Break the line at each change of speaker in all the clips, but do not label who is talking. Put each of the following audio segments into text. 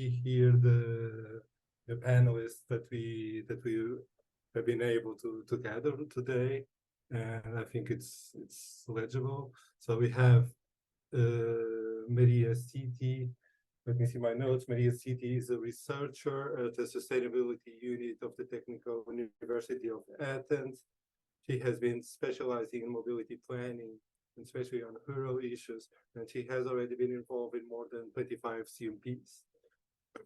see here the panelists that we have been able to gather today, and I think it's legible. So we have Maria Citi. Let me see my notes. Maria Citi is a researcher at the Sustainability Unit of the Technical University of Athens. She has been specializing in mobility planning, especially on rural issues, and she has already been involved in more than 25 CMPs.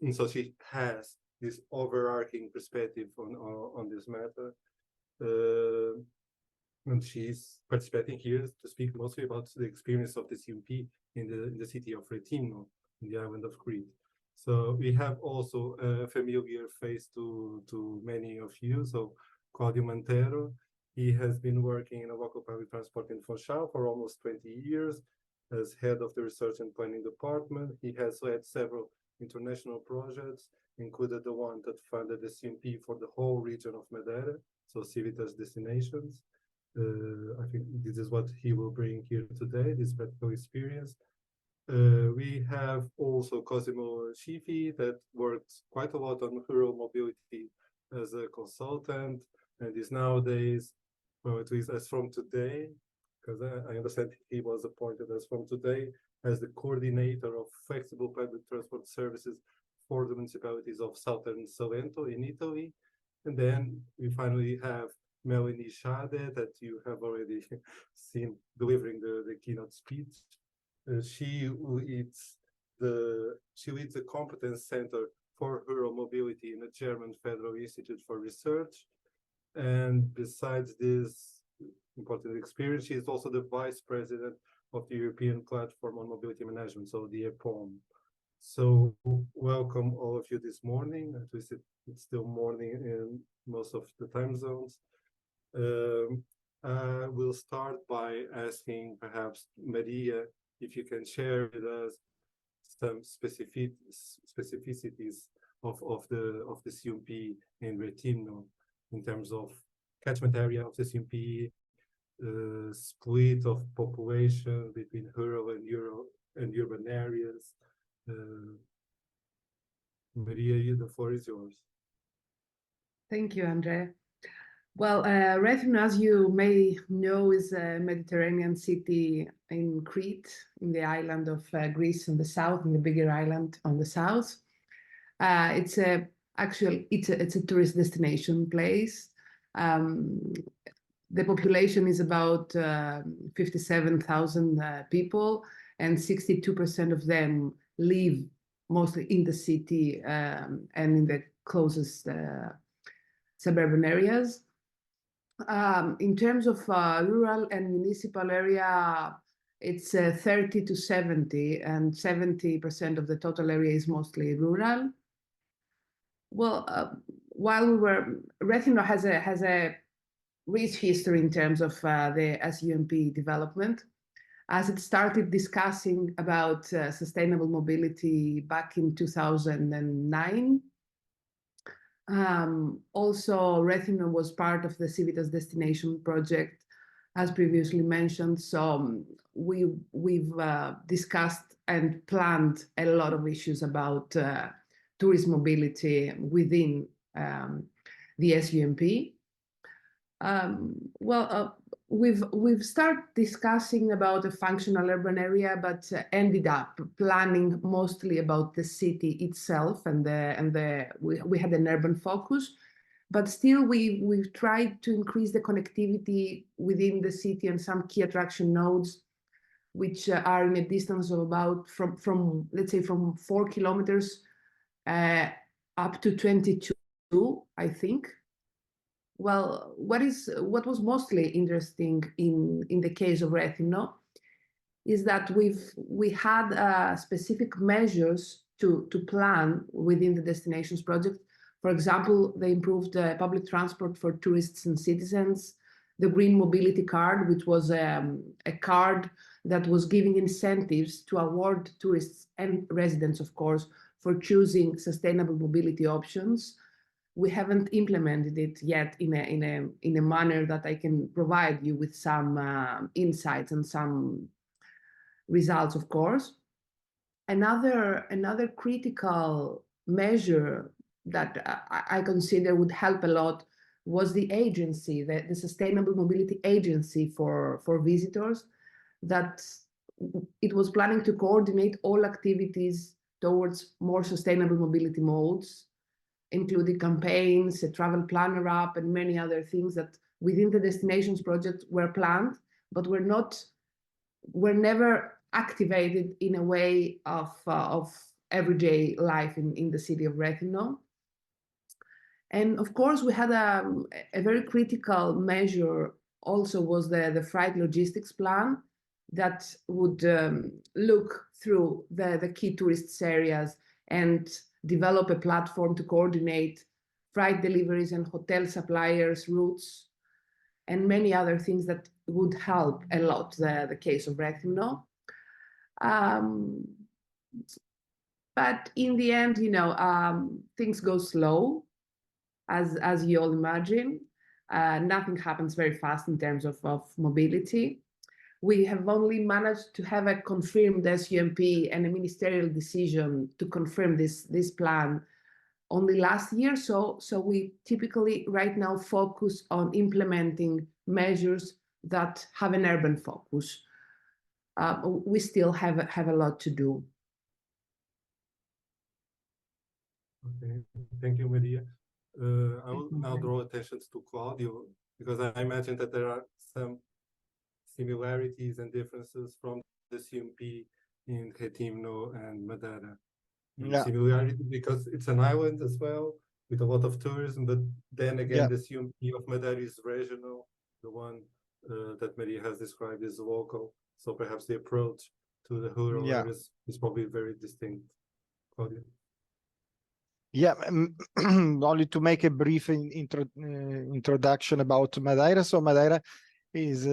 And so she has this overarching perspective on this matter. And she's participating here to speak mostly about the experience of the CMP in the city of Rethymno, in the island of Crete. So we have also a familiar face to many of you. So Claudio Montero, he has been working in a local public transport in Funchal for almost 20 years as head of the research and planning department. He has led several international projects, included the one that funded the CMP for the whole region of Madeira, so Civitas destinations. I think this is what he will bring here today, this practical experience. We have also Cosimo Schifi that worked quite a lot on rural mobility as a consultant, and is nowadays, well, at least as from today, because I understand he was appointed as from today, as the coordinator of flexible public transport services for the municipalities of Southern Salento in Italy. And then we finally have Melanie Schade, that you have already seen delivering the keynote speech. She leads the Competence Center for Rural Mobility in the German Federal Institute for Research. And besides this important experience, she is also the Vice President of the European Platform on Mobility Management, so the ERMN. So welcome all of you this morning. At least it's still morning in most of the time zones. I will start by asking perhaps Maria if you can share with us some specificities of the CMP in Rethymno in terms of catchment area of the CMP, split of population between rural and urban areas. Maria, the floor is yours.
Thank you, Andre. Well, Rethymno, as you may know, is a Mediterranean city in Crete, in the island of Greece in the south, in the bigger island on the south. It's a tourist destination place. The population is about 57,000 people, and 62% of them live mostly in the city and in the closest suburban areas. In terms of rural and municipal area, it's 30 to 70, and 70% of the total area is mostly rural. Well, Rethymno has a rich history in terms of the SUMP development, as it started discussing about sustainable mobility back in 2009. Also, Rethymno was part of the Civitas Destination project, as previously mentioned. So we've discussed and planned a lot of issues about tourist mobility within the SUMP. We've started discussing about a functional urban area, but ended up planning mostly about the city itself, and we had an urban focus. But still, we've tried to increase the connectivity within the city and some key attraction nodes, which are in a distance of about from let's say from 4 kilometers up to 22, I think. Well, what was mostly interesting in the case of Rethymno is that we had specific measures to plan within the destinations project. For example, they improved public transport for tourists and citizens, the Green Mobility Card, which was a card that was giving incentives to award tourists and residents, of course, for choosing sustainable mobility options. We haven't implemented it yet in a manner that I can provide you with some insights and some results, of course. Another critical measure that I consider would help a lot was the agency, the Sustainable Mobility Agency for visitors, that it was planning to coordinate all activities towards more sustainable mobility modes, including campaigns, a travel planner app, and many other things that within the destinations project were planned, but were never activated in a way of everyday life in the city of Rethymno. And of course, we had a very critical measure also was the freight logistics plan that would look through the key tourist areas and develop a platform to coordinate freight deliveries and hotel suppliers routes and many other things that would help a lot the case of Rethymno. But in the end, things go slow, as you all imagine. Nothing happens very fast in terms of mobility. We have only managed to have a confirmed SUMP and a ministerial decision to confirm this plan only last year. So we typically right now focus on implementing measures that have an urban focus. We still have a lot to do.
Okay, thank you, Maria. I will now draw attention to Claudio, because I imagine that there are some similarities and differences from the SUMP in Rethymno and Madeira.
Yeah.
Similarity because it's an island as well with a lot of tourism, but then again, the SUMP of Madeira is regional. The one that Maria has described is local. So perhaps the approach to the rural areas is probably very distinct. Claudia?
Yeah, only to make a brief introduction about Madeira. So Madeira is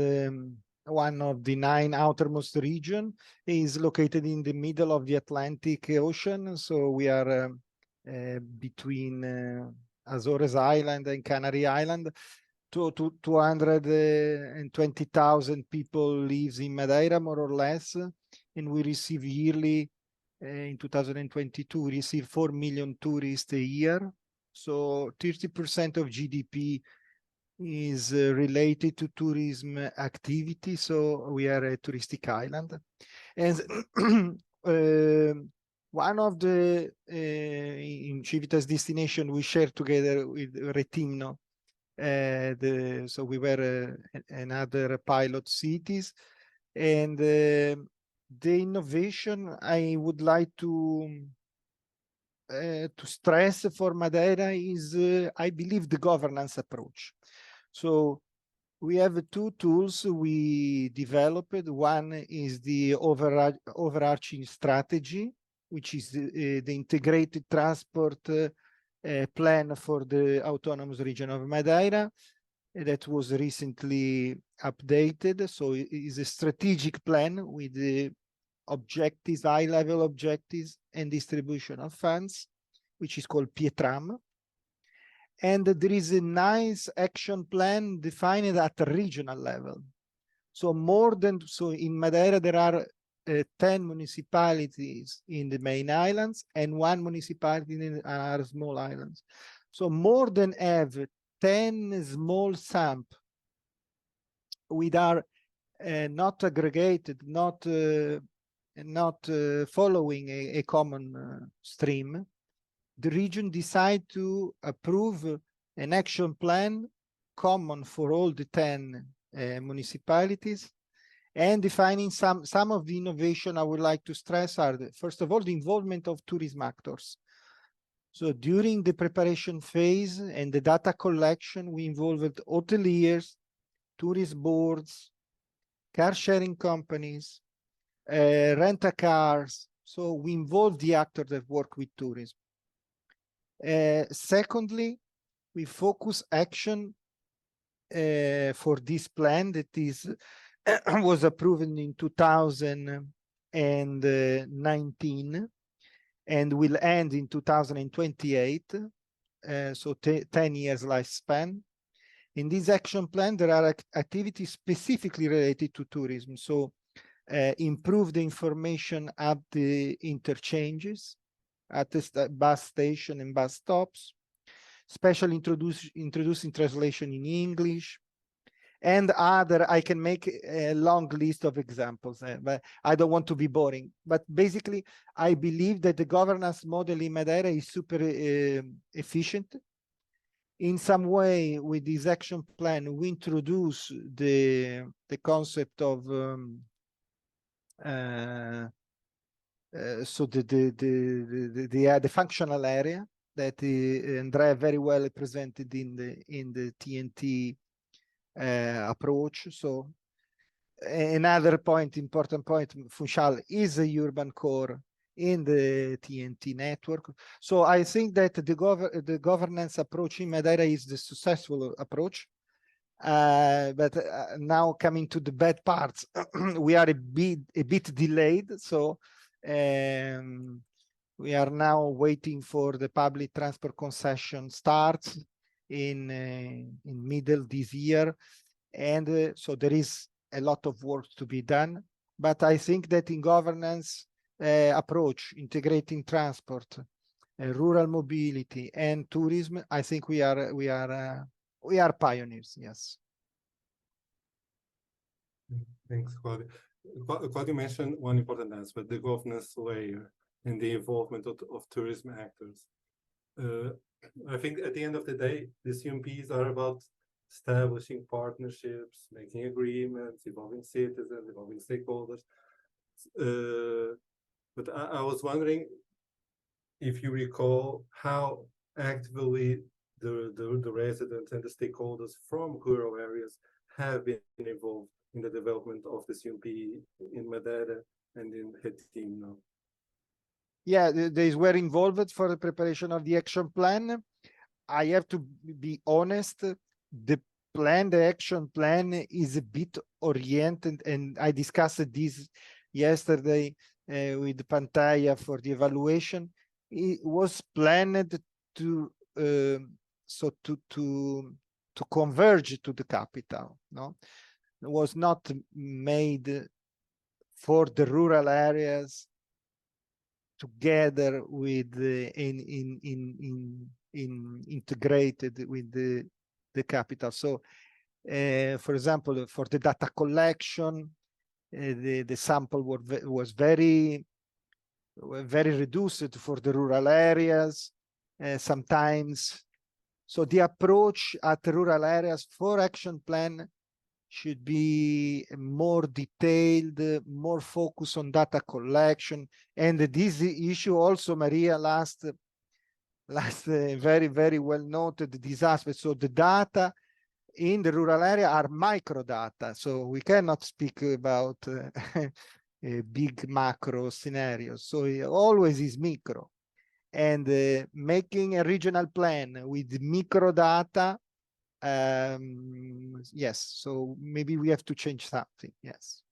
one of the 9 outermost region. It is located in the middle of the Atlantic Ocean. So we are between Azores Island and Canary Island. 220,000 people lives in Madeira, more or less, and we receive yearly. In 2022, we received 4 million tourists a year. So 30% of GDP is related to tourism activity. So we are a touristic island. And one of the in Civitas destination we share together with Rethymno. So we were another pilot cities, and the innovation I would like to stress for Madeira is, I believe, the governance approach. So we have 2 tools we developed. One is the overarching strategy, which is the integrated transport plan for the autonomous region of Madeira. That was recently updated. So it is a strategic plan with the objectives, high-level objectives, and distribution of funds, which is called Pietram. And there is a nice action plan defined at a regional level. So in Madeira, there are 10 municipalities in the main islands and 1 municipality in our small islands. So more than have 10 small SUMP which are not aggregated, not following a common stream. The region decide to approve an action plan common for all the 10 municipalities, and defining some of the innovation I would like to stress are, first of all, the involvement of tourism actors. So during the preparation phase and the data collection, we involved hoteliers, tourist boards, car sharing companies, rent-a-cars. So we involve the actors that work with tourism. Secondly, we focus action for this plan that is was approved in 2019 and will end in 2028. So 10 years lifespan. In this action plan, there are activities specifically related to tourism. So improve the information at the interchanges, at the bus station and bus stops, especially introducing translation in English, and other. I can make a long list of examples, but I don't want to be boring. But basically, I believe that the governance model in Madeira is super efficient. In some way, with this action plan, we introduce the concept of so the functional area that Andrea very well presented in the TNT approach. So another important point, Funchal is a urban core in the TNT network. So I think that the governance approach in Madeira is the successful approach. But now coming to the bad parts, we are a bit delayed. So we are now waiting for the public transport concession starts in middle this year. And so there is a lot of work to be done. But I think that in governance approach, integrating transport, rural mobility, and tourism, I think we are pioneers. Yes.
Thanks, Claudio. Claudio mentioned one important aspect, the governance layer and the involvement of tourism actors. I think at the end of the day, the CMPs are about establishing partnerships, making agreements, involving citizens, involving stakeholders. But I was wondering if you recall how actively the residents and the stakeholders from rural areas have been involved in the development of the CMP in Madeira and in Haiti now.
Yeah, they were involved for the preparation of the action plan. I have to be honest, the action plan is a bit oriented, and I discussed this yesterday with Pantaya for the evaluation. It was planned to converge to the capital. No, it was not made for the rural areas together with integrated with the capital. So for example, for the data collection, the sample was very reduced for the rural areas sometimes. So the approach at the rural areas for action plan should be more detailed, more focused on data collection. And this issue also, Maria, last very, very well noted this aspect. So the data in the rural area are micro data. So we cannot speak about big macro scenarios. So it always is micro. And making a regional plan with micro data, yes, so maybe we have to change something. Yes.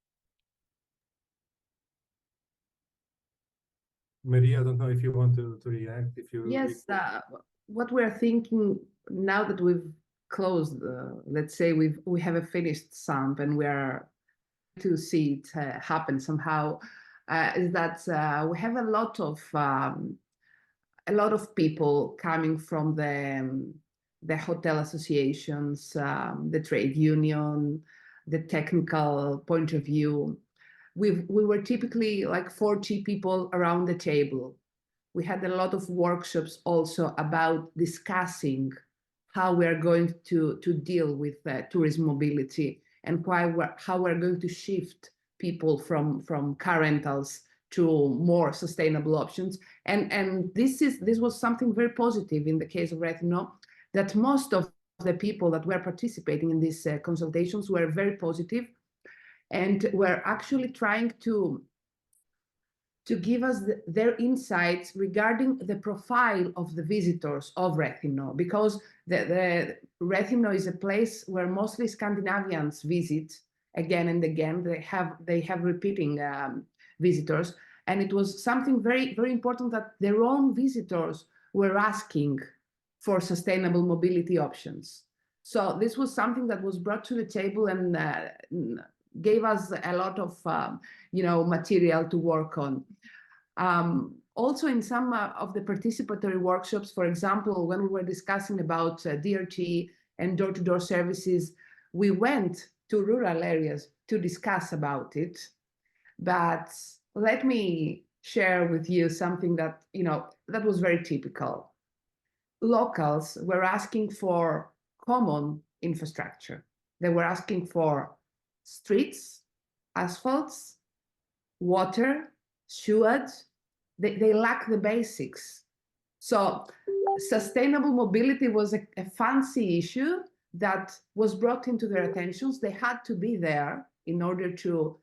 Maria, I don't know if you want to react.
Yes, what we're thinking now that we've closed, let's say we have a finished SUMP and we are to see it happen somehow, is that we have a lot of people coming from the hotel associations, the trade union, the technical point of view. We were typically like 40 people around the table. We had a lot of workshops also about discussing how we're going to deal with tourism mobility and how we're going to shift people from car rentals to more sustainable options. And this was something very positive in the case of Rethino, that most of the people that were participating in these consultations were very positive and were actually trying to give us their insights regarding the profile of the visitors of Rethino, because the Rethino is a place where mostly Scandinavians visit again and again. They have repeating visitors, and it was something very, very important that their own visitors were asking for sustainable mobility options. So this was something that was brought to the table and gave us a lot of material to work on. Also in some of the participatory workshops, for example, when we were discussing about DRT and door-to-door services, we went to rural areas to discuss about it. But let me share with you something that, that was very typical. Locals were asking for common infrastructure. They were asking for streets, asphalts, water, sewage. They lack the basics. So sustainable mobility was a fancy issue that was brought into their attentions. They had to be there in order to,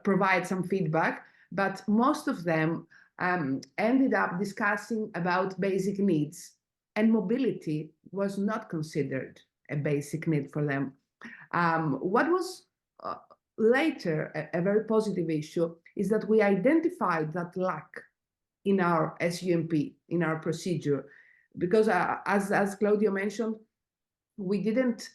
provide some feedback. But most of them ended up discussing about basic needs, and mobility was not considered a basic need for them. What was later a very positive issue is that we identified that lack in our SUMP, in our procedure, because as Claudio mentioned, we didn't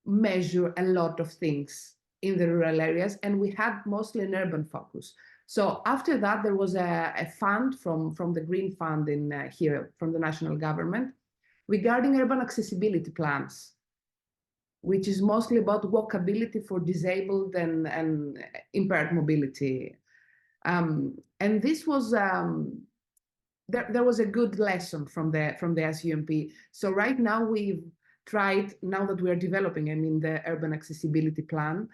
measure a lot of things in the rural areas, and we had mostly an urban focus. So after that, there was a fund from the Green Fund in here, from the national government, regarding urban accessibility plans, which is mostly about walkability for disabled and impaired mobility. And this was, there was a good lesson from the SUMP. So right now we've tried, now that we are developing, the urban accessibility plan,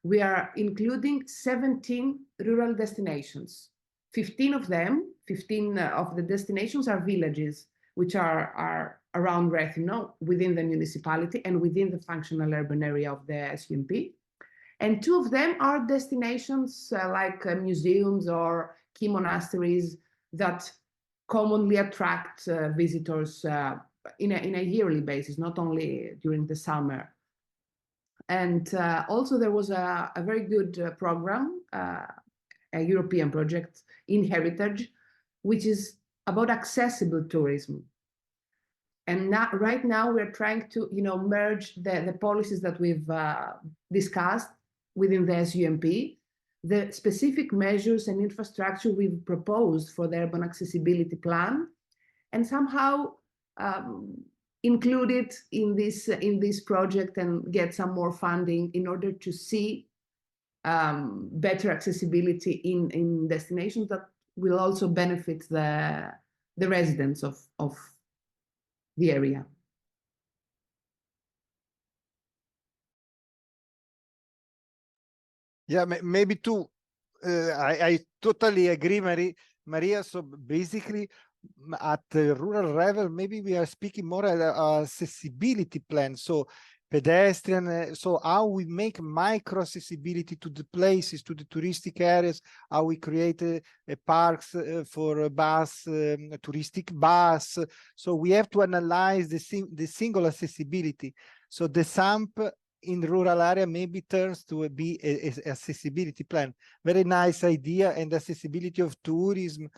we are including 17 rural destinations. 15 of the destinations are villages, which are around Rethymno, within the municipality and within the functional urban area of the SUMP. And 2 of them are destinations like museums or key monasteries that commonly attract visitors in a yearly basis, not only during the summer. And also there was a very good program, a European project in Heritage, which is about accessible tourism. And right now we're trying to, merge the policies that we've discussed within the SUMP, the specific measures and infrastructure we've proposed for the urban accessibility plan, and somehow include it in this project and get some more funding in order to see better accessibility in destinations that will also benefit the residents of the area.
Yeah, maybe too. I totally agree, Maria. So basically, at the rural level, maybe we are speaking more at accessibility plan. So pedestrian, so how we make micro accessibility to the places, to the touristic areas, how we create parks for a bus, a touristic bus. So we have to analyze the single accessibility. So the SUMP in rural area maybe turns to be a accessibility plan. Very nice idea, and accessibility of tourism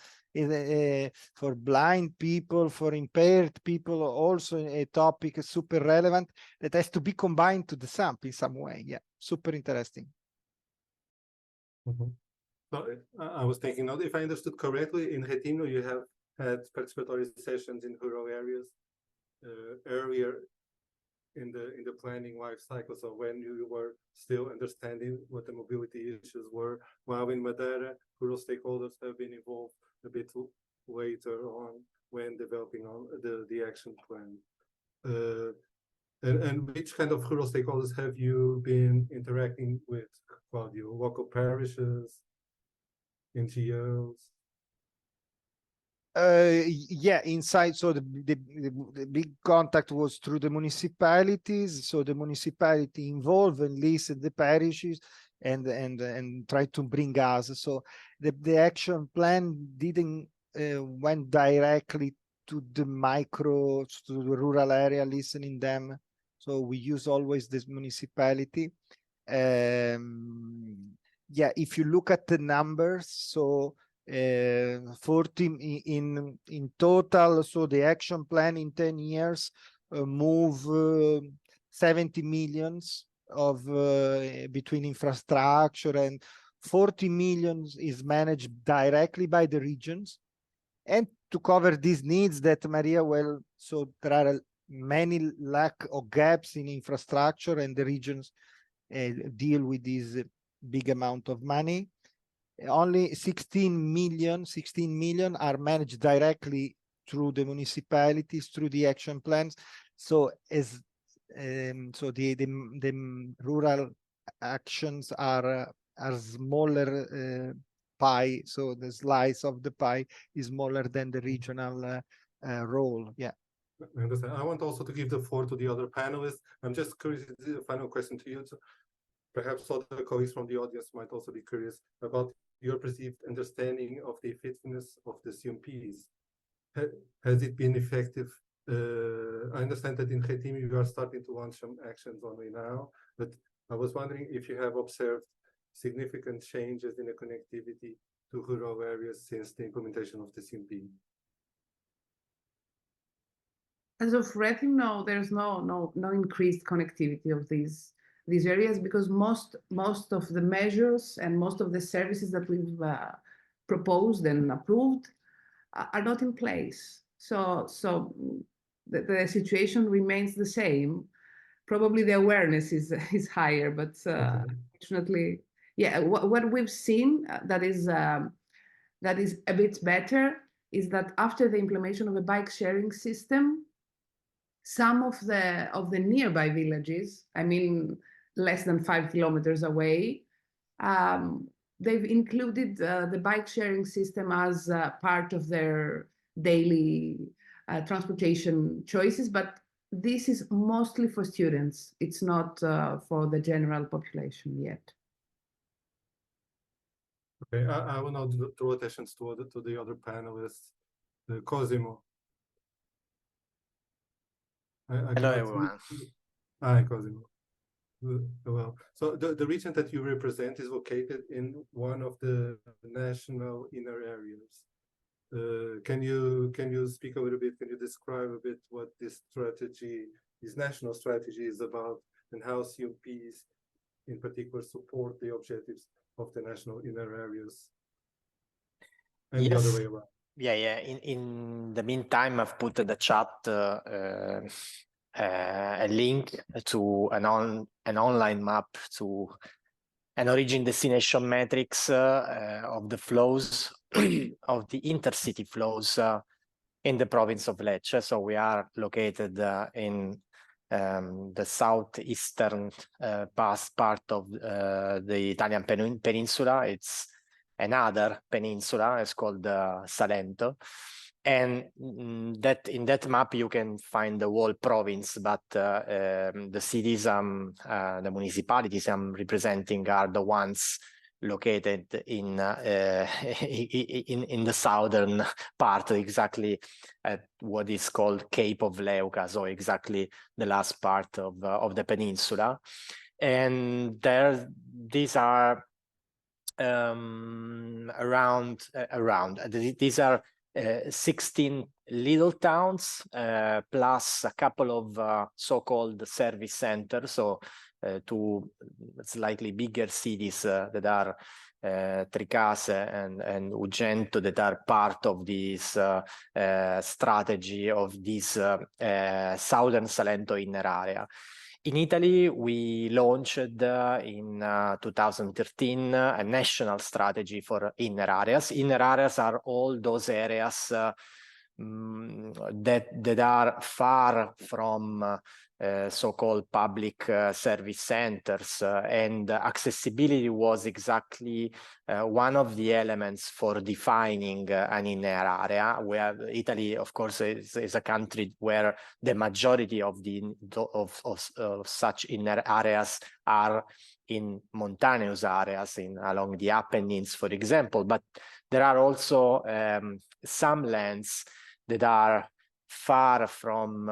for blind people, for impaired people, also a topic super relevant that has to be combined to the SUMP in some way. Yeah, super interesting.
So I was thinking, if I understood correctly, in Rethymno you have had participatory sessions in rural areas earlier in the planning life cycle, so when you were still understanding what the mobility issues were, while in Madeira, rural stakeholders have been involved a bit later on when developing on the action plan. And which kind of rural stakeholders have you been interacting with, Claudio? Local parishes, NGOs?
Yeah, inside. So the big contact was through the municipalities. So the municipality involved and listen the parishes and try to bring us. So the action plan didn't went directly to the micro, to the rural area, listening them. So we use always this municipality. Yeah, if you look at the numbers, so 40 in total, so the action plan in 10 years move 70 millions of between infrastructure and 40 million is managed directly by the regions. And to cover these needs that Maria, well, so there are many lack or gaps in infrastructure, and the regions deal with this big amount of money. Only 16 million are managed directly through the municipalities, through the action plans. So as so the rural actions are smaller pie, so the slice of the pie is smaller than the regional role. Yeah.
I understand. I want also to give the floor to the other panelists. I'm just curious, the final question to you. So perhaps other colleagues from the audience might also be curious about your perceived understanding of the effectiveness of the CMPs. Has it been effective? I understand that in Haiti you are starting to launch some actions only now, but I was wondering if you have observed significant changes in the connectivity to rural areas since the implementation of the CMP.
As of right now, there's no increased connectivity of these areas, because most of the measures and most of the services that we've proposed and approved are not in place. So the situation remains the same. Probably the awareness is higher, but unfortunately, yeah. What we've seen that is a bit better is that after the implementation of a bike sharing system, some of the nearby villages, I mean less than 5 kilometers away, they've included the bike sharing system as part of their daily transportation choices, but this is mostly for students. It's not for the general population yet.
Okay, I will now draw attention to the other panelists. Cosimo.
Hello, everyone.
Hi, Cosimo. Well, so the region that you represent is located in one of the national inner areas. Can you speak a little bit? Can you describe a bit what this strategy, this national strategy, is about, and how CMPs in particular support the objectives of the national inner areas, and the other way around?
Yeah. In the meantime, I've put in the chat a link to an online map to an origin destination matrix of the flows of the intercity flows in the province of Lecce. So we are located in the southeastern part of the Italian peninsula. It's another peninsula. It's called Salento. And in that map you can find the whole province, but the cities, the municipalities I'm representing are the ones located in the southern part, exactly at what is called Cape of Leuca, so exactly the last part of the peninsula. And these are these are 16 little towns plus a couple of so-called service centers, so two slightly bigger cities that are Tricase and Ugento, that are part of this strategy of this southern Salento inner area. In Italy, we launched in 2013 a national strategy for inner areas. Inner areas are all those areas that are far from so-called public service centers, and accessibility was exactly one of the elements for defining an inner area. Where Italy, of course, is a country where the majority of such inner areas are in mountainous areas, along the Apennines, for example. But there are also some lands that are far from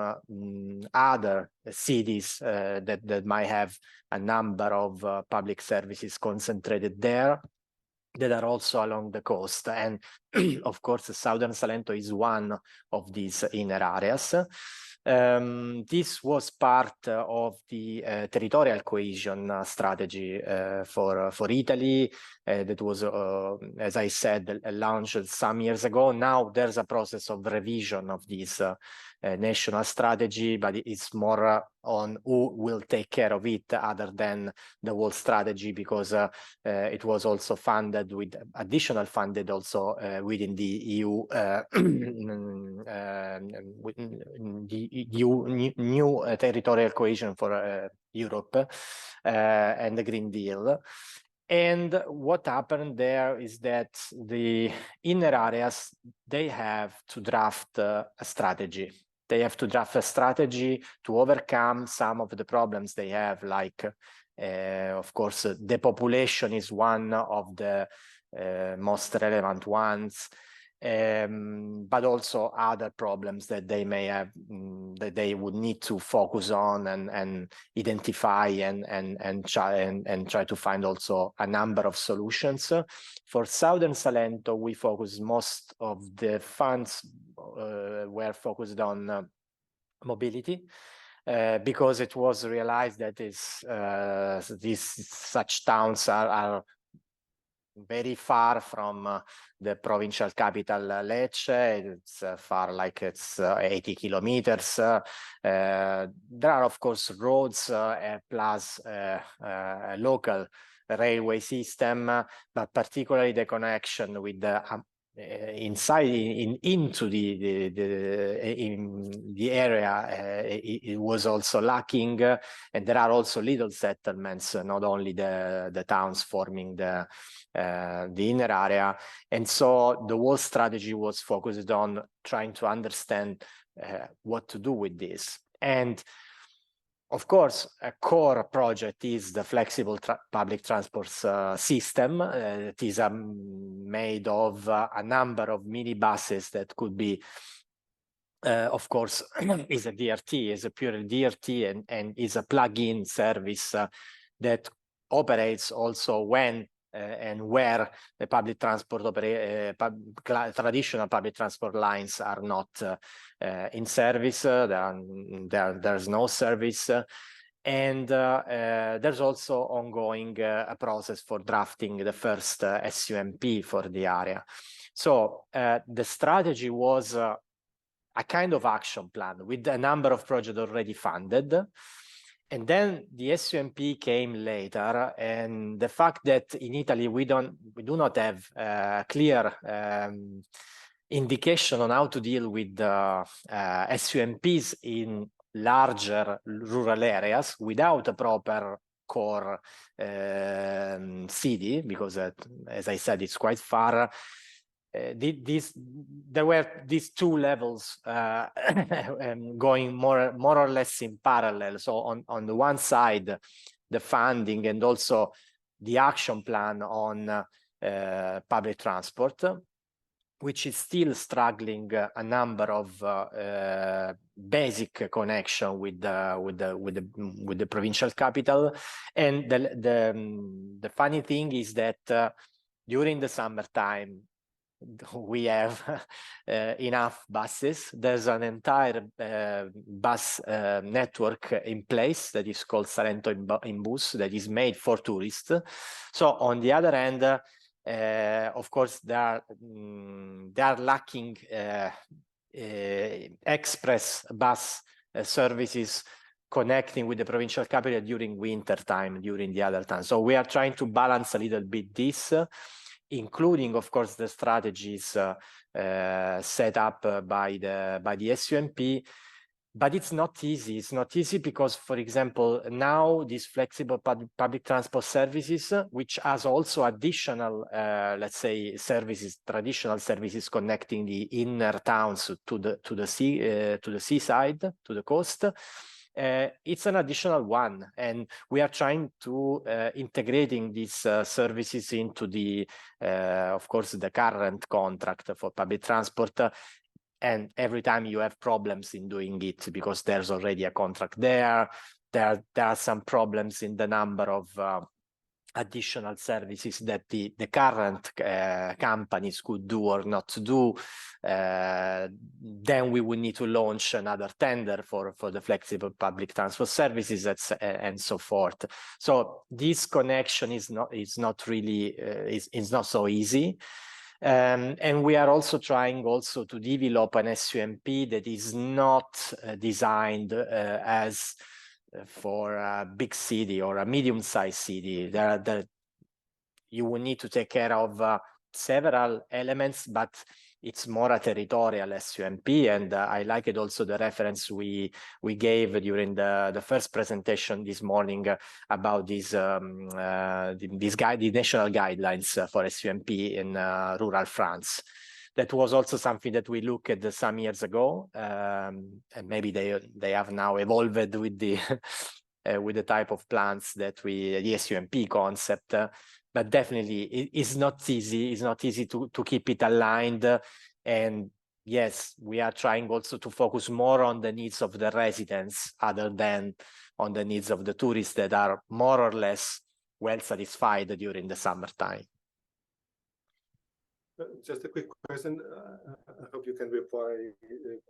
other cities that might have a number of public services concentrated there, that are also along the coast. And of course, Southern Salento is one of these inner areas. This was part of the territorial cohesion strategy for Italy. That was, as I said, launched some years ago. Now there's a process of revision of this national strategy, but it's more on who will take care of it other than the whole strategy, because it was also funded with additional funded also within the EU, new territorial cohesion for Europe and the Green Deal. And what happened there is that the inner areas, they have to draft a strategy. They have to draft a strategy to overcome some of the problems they have, like, of course, depopulation is one of the most relevant ones, but also other problems that they may have, that they would need to focus on and identify and try to find also a number of solutions. For Southern Salento, we focus most of the funds were focused on mobility, because it was realized that such towns are very far from the provincial capital Lecce. It's far, like it's 80 kilometers. There are, of course, roads plus a local railway system, but particularly the connection with the into the area, it was also lacking, and there are also little settlements, not only the towns forming the inner area. And so the whole strategy was focused on trying to understand what to do with this. And of course, a core project is the flexible public transport system. It is made of a number of minibuses that could be, of course, is a DRT, is a pure DRT, and is a plug-in service that operates also when and where the public transport traditional public transport lines are not in service. There's no service, and there's also ongoing a process for drafting the first SUMP for the area. So the strategy was a kind of action plan with a number of projects already funded. And then the SUMP came later, and the fact that in Italy we do not have a clear indication on how to deal with SUMPs in larger rural areas without a proper core city, because as I said, it's quite far. There were these two levels going more or less in parallel. So on the one side, the funding and also the action plan on public transport, which is still struggling a number of basic connection with the provincial capital. And the funny thing is that during the summertime, we have enough buses. There's an entire bus network in place that is called Salento in Bus, that is made for tourists. So on the other hand, of course, they are lacking express bus services connecting with the provincial capital during winter time, during the other time. So we are trying to balance a little bit this, including, of course, the strategies set up by the SUMP. But it's not easy. It's not easy because, for example, now these flexible public transport services, which has also additional, let's say, services, traditional services connecting the inner towns to the seaside, to the coast. It's an additional one, and we are trying to integrating these services into the, of course, the current contract for public transport. And every time you have problems in doing it because there's already a contract there. There are some problems in the number of additional services that the current companies could do or not do, then we would need to launch another tender for the flexible public transport services, and so forth. So this connection is not really is not so easy. And we are also trying also to develop an SUMP that is not designed as for a big city or a medium-sized city. You will need to take care of several elements, but it's more a territorial SUMP. And I liked also the reference we gave during the first presentation this morning about the national guidelines for SUMP in rural France. That was also something that we looked at some years ago, and maybe they have now evolved with the with the type of plans that the SUMP concept. But definitely it's not easy. It's not easy to keep it aligned. And yes, we are trying also to focus more on the needs of the residents other than on the needs of the tourists that are more or less well satisfied during the summertime.
Just a quick question. I hope you can reply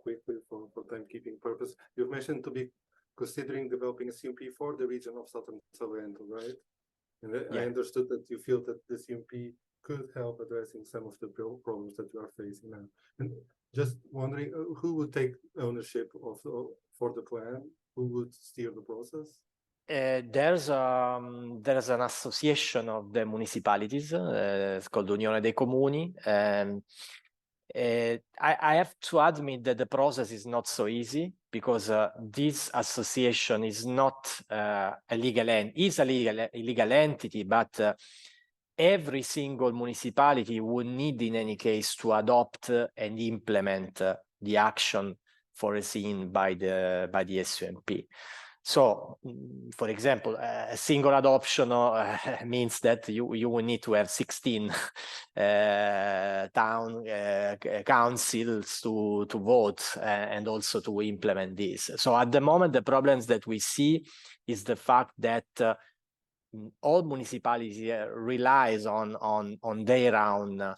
quickly for timekeeping purpose. You've mentioned to be considering developing a SUMP for the region of Southern Salento, right? And I understood that you feel that the SUMP could help addressing some of the problems that you are facing now. And just wondering, who would take ownership for the plan? Who would steer the process?
There's an association of the municipalities, it's called Unione dei Comuni. I have to admit that the process is not so easy, because this association is not a legal entity, but every single municipality would need in any case to adopt and implement the action foreseen by the SUMP. So, for example, a single adoption means that you will need to have 16 town councils to vote and also to implement this. So at the moment, the problems that we see is the fact that all municipalities relies on their own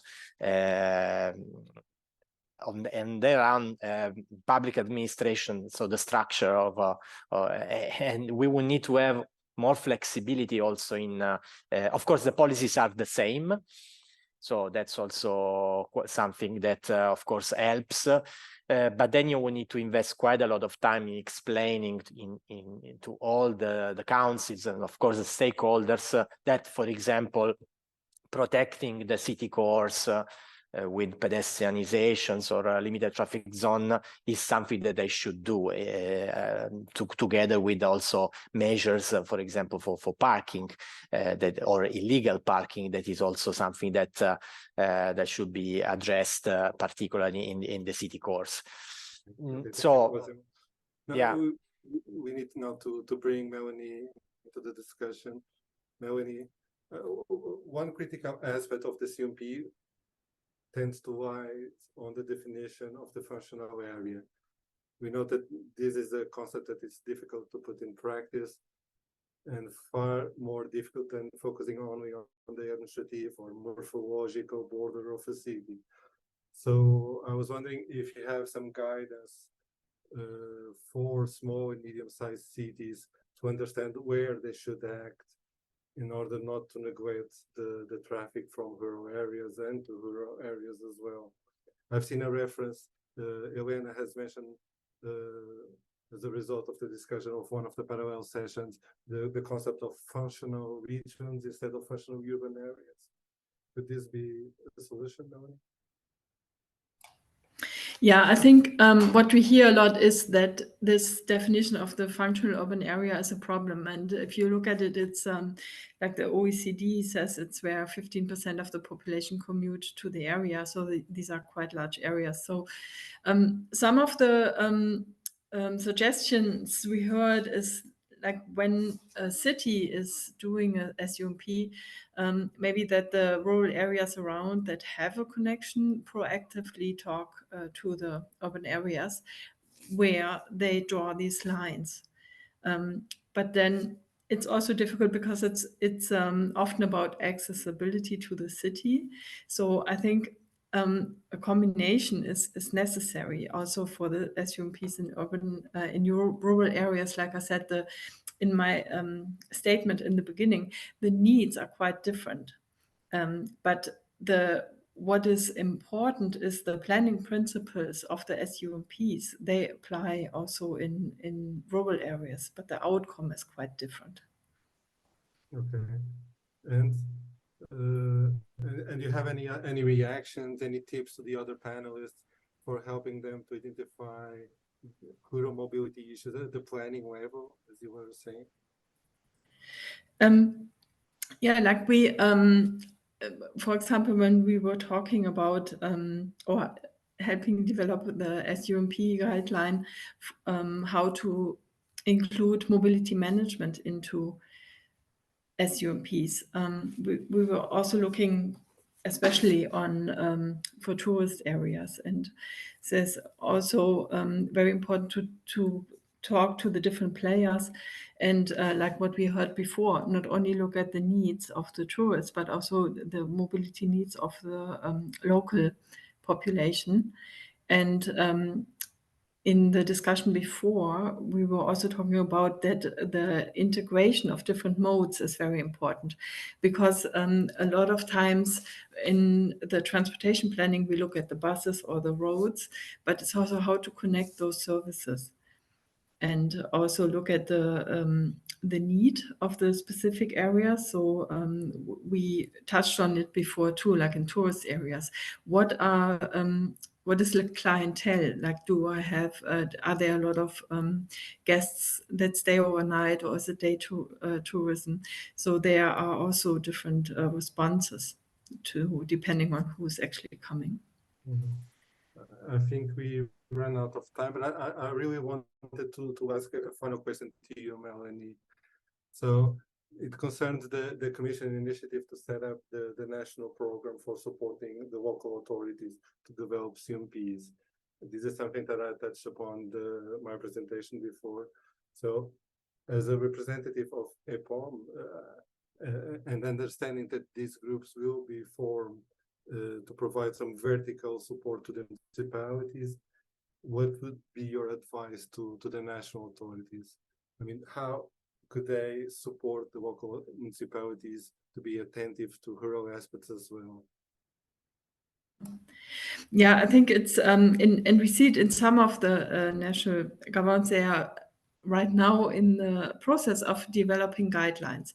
public administration, so the structure of and we will need to have more flexibility also in of course the policies are the same, so that's also something that of course helps, but then you will need to invest quite a lot of time in explaining to all the councils and of course the stakeholders that, for example, protecting the city cores with pedestrianizations or a limited traffic zone is something that they should do together with also measures, for example, for parking or illegal parking. That is also something that that should be addressed, particularly in the city cores. So, yeah,
we need now to bring Melanie into the discussion. Melanie, one critical aspect of the SUMP tends to lie on the definition of the functional area. We know that this is a concept that is difficult to put in practice and far more difficult than focusing only on the administrative or morphological border of a city. So I was wondering if you have some guidance for small and medium-sized cities to understand where they should act in order not to neglect the traffic from rural areas and to rural areas as well. I've seen a reference, Elena has mentioned as a result of the discussion of one of the parallel sessions, the concept of functional regions instead of functional urban areas. Could this be a solution, Melanie?
Yeah, I think what we hear a lot is that this definition of the functional urban area is a problem. And if you look at it, it's like the OECD says, it's where 15% of the population commute to the area. So these are quite large areas. So some of the suggestions we heard is like when a city is doing a SUMP, maybe that the rural areas around that have a connection proactively talk to the urban areas where they draw these lines. But then it's also difficult because it's often about accessibility to the city. So I think a combination is necessary also for the SUMPs in urban in rural areas. Like I said, in my statement in the beginning, the needs are quite different. But what is important is the planning principles of the SUMPs. They apply also in rural areas, but the outcome is quite different.
Okay, and you have any reactions, any tips to the other panelists for helping them to identify rural mobility issues at the planning level, as you were saying?
Yeah, like we, for example, when we were talking about or helping develop the SUMP guideline, how to include mobility management into SUMPs, we were also looking especially on for tourist areas, and there's also very important to talk to the different players, and like what we heard before, not only look at the needs of the tourists, but also the mobility needs of the local population. And in the discussion before, we were also talking about that the integration of different modes is very important, because a lot of times in the transportation planning, we look at the buses or the roads, but it's also how to connect those services and also look at the need of the specific area. So we touched on it before too, like in tourist areas. What is the clientele? Like, are there a lot of guests that stay overnight, or is it day tourism? So there are also different responses depending on who's actually coming.
I think we ran out of time, but I really wanted to ask a final question to you, Melanie. So it concerns the Commission initiative to set up the national program for supporting the local authorities to develop CMPs. This is something that I touched upon my presentation before. So as a representative of EPOM, and understanding that these groups will be formed to provide some vertical support to the municipalities, what would be your advice to the national authorities? I mean, how could they support the local municipalities to be attentive to rural aspects as well?
Yeah, I think it's and we see it in some of the national governments. They are right now in the process of developing guidelines,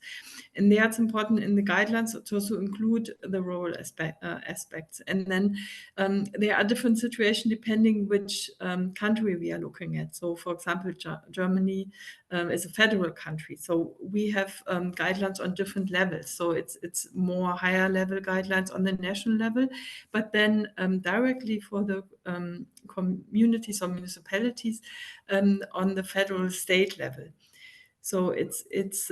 and there it's important in the guidelines to also include the rural aspects. And then there are different situations depending which country we are looking at. So, for example, Germany is a federal country, so we have guidelines on different levels. So it's more higher level guidelines on the national level, but then directly for the communities or municipalities on the federal state level. So it's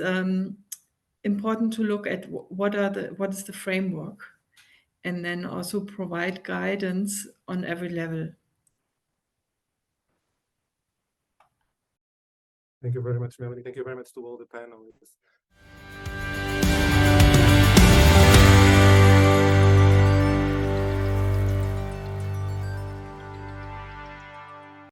important to look at what is the framework, and then also provide guidance on every level.
Thank you very much, Melanie. Thank you very much to all the panelists.